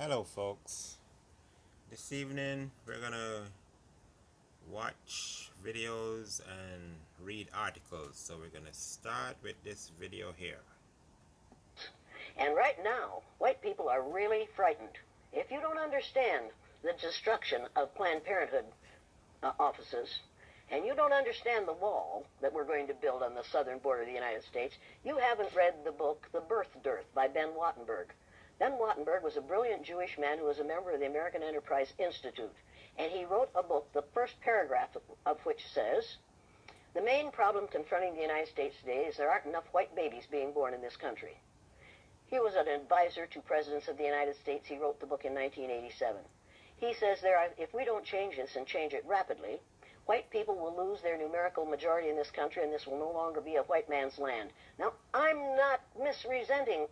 Hello, folks. This evening we're gonna watch videos and read articles. So we're gonna start with this video here. And right now, white people are really frightened. If you don't understand the destruction of Planned Parenthood offices, and you don't understand the wall that we're going to build on the southern border of the United States, you haven't read the book The Birth Dearth by Ben Wattenberg. Ben Wattenberg was a brilliant Jewish man who was a member of the American Enterprise Institute. And he wrote a book, the first paragraph of which says, "The main problem confronting the United States today is there aren't enough white babies being born in this country." He was an advisor to presidents of the United States. He wrote the book in 1987. He says if we don't change this and change it rapidly, white people will lose their numerical majority in this country, and this will no longer be a white man's land. Now, I'm not misrepresenting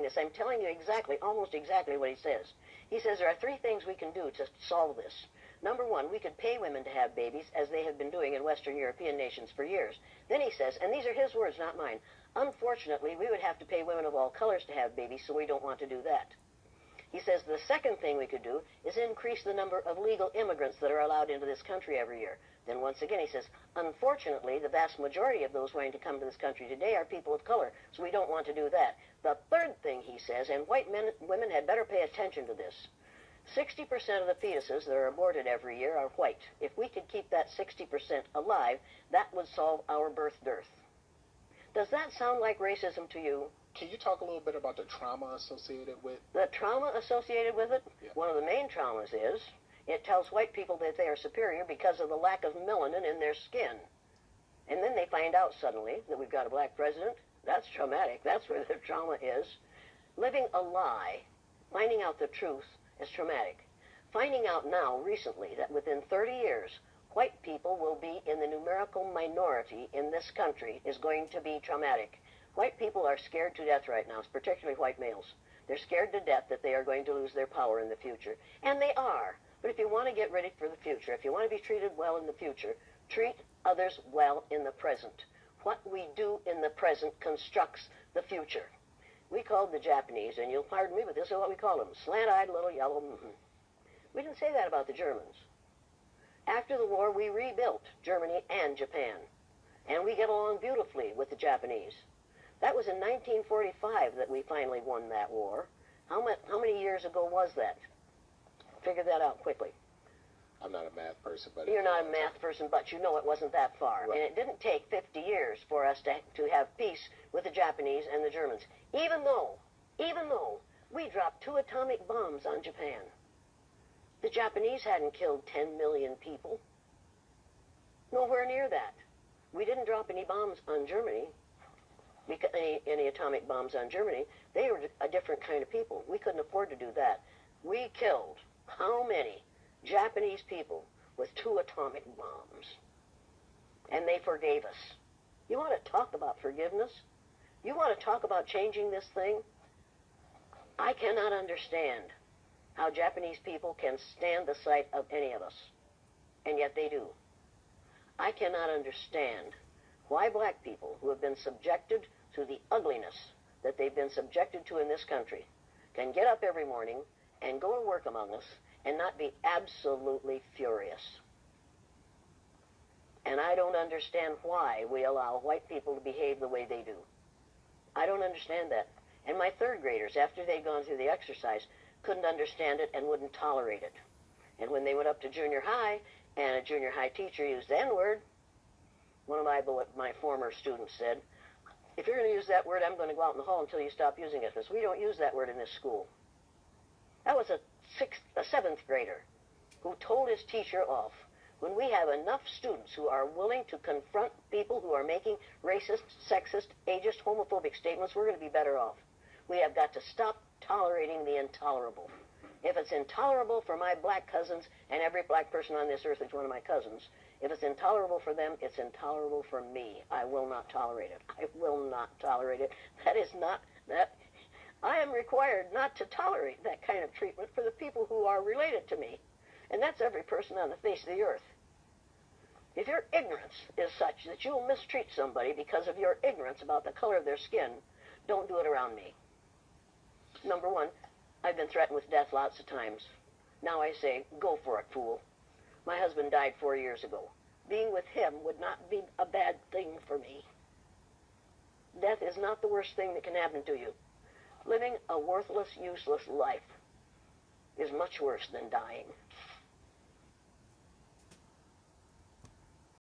this. I'm telling you almost exactly what he says. He says there are three things we can do to solve this. Number one, we could pay women to have babies, as they have been doing in Western European nations for years. Then he says, and these are his words, not mine, unfortunately, we would have to pay women of all colors to have babies, so we don't want to do that. He says the second thing we could do is increase the number of legal immigrants that are allowed into this country every year. Then once again he says, unfortunately, the vast majority of those wanting to come to this country today are people of color, so we don't want to do that. The third thing he says, and women had better pay attention to this, 60% of the fetuses that are aborted every year are white. If we could keep that 60% alive, that would solve our birth dearth. Does that sound like racism to you? Can you talk a little bit about the trauma associated with? The trauma associated with it? Yeah. One of the main traumas is it tells white people that they are superior because of the lack of melanin in their skin. And then they find out suddenly that we've got a black president. That's traumatic. That's where the trauma is. Living a lie, finding out the truth, is traumatic. Finding out now, recently, that within 30 years, white people will be in the numerical minority in this country is going to be traumatic. White people are scared to death right now, particularly white males. They're scared to death that they are going to lose their power in the future. And they are. But if you want to get ready for the future, if you want to be treated well in the future, treat others well in the present. What we do in the present constructs the future. We called the Japanese, and you'll pardon me, but this is what we call them, slant-eyed little yellow. We didn't say that about the Germans. After the war, we rebuilt Germany and Japan. And we get along beautifully with the Japanese. That was in 1945 that we finally won that war. How many years ago was that? Figure that out quickly. I'm not a math person, but... You're not a math person, but you know it wasn't that far. Right. And it didn't take 50 years for us to have peace with the Japanese and the Germans. Even though we dropped 2 atomic bombs on Japan. The Japanese hadn't killed 10 million people. Nowhere near that. We didn't drop any bombs on Germany. Any atomic bombs on Germany. They were a different kind of people. We couldn't afford to do that. We killed how many Japanese people with 2 atomic bombs? And they forgave us. You want to talk about forgiveness? You want to talk about changing this thing? I cannot understand how Japanese people can stand the sight of any of us. And yet they do. I cannot understand why black people who have been subjected to the ugliness that they've been subjected to in this country can get up every morning and go to work among us and not be absolutely furious. And I don't understand why we allow white people to behave the way they do. I don't understand that. And my third graders, after they'd gone through the exercise, couldn't understand it and wouldn't tolerate it. And when they went up to junior high and a junior high teacher used the N-word, one of my former students said, if you're going to use that word, I'm going to go out in the hall until you stop using it, because we don't use that word in this school. That was a 7th grader who told his teacher off. When we have enough students who are willing to confront people who are making racist, sexist, ageist, homophobic statements, we're going to be better off. We have got to stop tolerating the intolerable. If it's intolerable for my black cousins, and every black person on this earth is one of my cousins, if it's intolerable for them, it's intolerable for me. I will not tolerate it. I will not tolerate it. I am required not to tolerate that kind of treatment for the people who are related to me. And that's every person on the face of the earth. If your ignorance is such that you'll mistreat somebody because of your ignorance about the color of their skin, don't do it around me. Number one, I've been threatened with death lots of times. Now I say, go for it, fool. My husband died 4 years ago. Being with him would not be a bad thing for me. Death is not the worst thing that can happen to you. Living a worthless, useless life is much worse than dying.